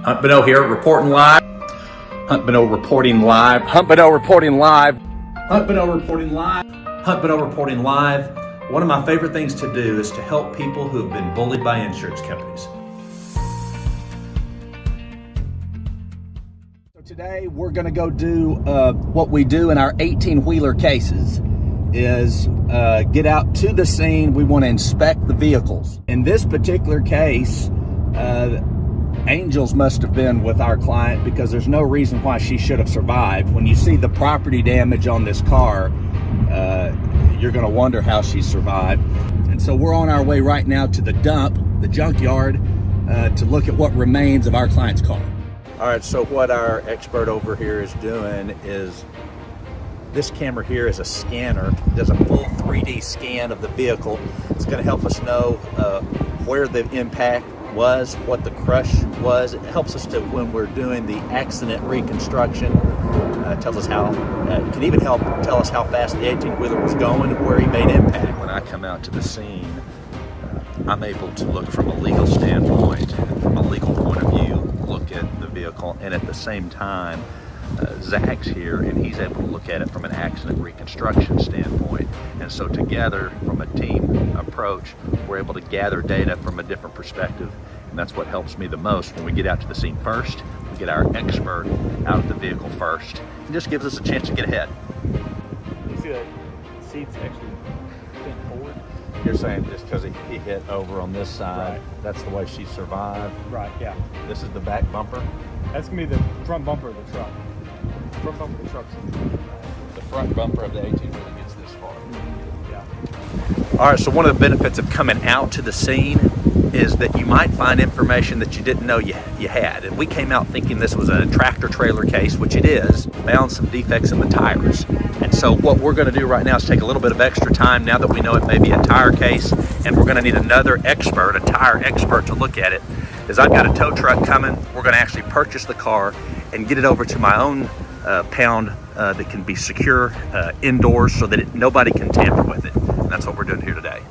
Hunt Bonneau here, reporting live. Hunt Bonneau reporting live. Hunt Bonneau reporting live. Hunt Bonneau reporting live. Hunt Bonneau reporting live. One of my favorite things to do is to help people who have been bullied by insurance companies. So today we're going to go do what we do in our 18-wheeler cases is get out to the scene. We want to inspect the vehicles. In this particular case, angels must have been with our client because there's no reason why she should have survived. When you see the property damage on this car, you're going to wonder how she survived. And so we're on our way right now to the dump, the junkyard, to look at what remains of our client's car. All right, so what our expert over here is doing is this camera here is a scanner. It does a full 3D scan of the vehicle. It's going to help us know where the impact was, what the crush was. It helps us to, when we're doing the accident reconstruction, tells us how, it can even help tell us how fast the 18-wheeler was going and where he made impact. When I come out to the scene, I'm able to look from a legal standpoint, and from a legal point of view, look at the vehicle, and at the same time, Zach's here and he's able to look at it from an accident reconstruction standpoint. And so together, from a team approach, we're able to gather data from a different perspective. And that's what helps me the most. When we get out to the scene first, we get our expert out of the vehicle first. It just gives us a chance to get ahead. You see that seat's actually bent forward? You're saying just because he hit over on this side, right. That's the way she survived? Right, yeah. This is the back bumper? That's going to be the front bumper of the truck. Front bumper of the truck's The front bumper of the 18-wheeler gets this far. Yeah. All right, so one of the benefits of coming out to the scene is that you might find information that you didn't know you had. And we came out thinking this was a tractor trailer case, which it is, found some defects in the tires. And so what we're gonna do right now is take a little bit of extra time now that we know it may be a tire case, and we're gonna need another expert, a tire expert, to look at it. Is I've got a tow truck coming. We're gonna actually purchase the car and get it over to my own pound that can be secure indoors so that nobody can tamper with it. And that's what we're doing here today.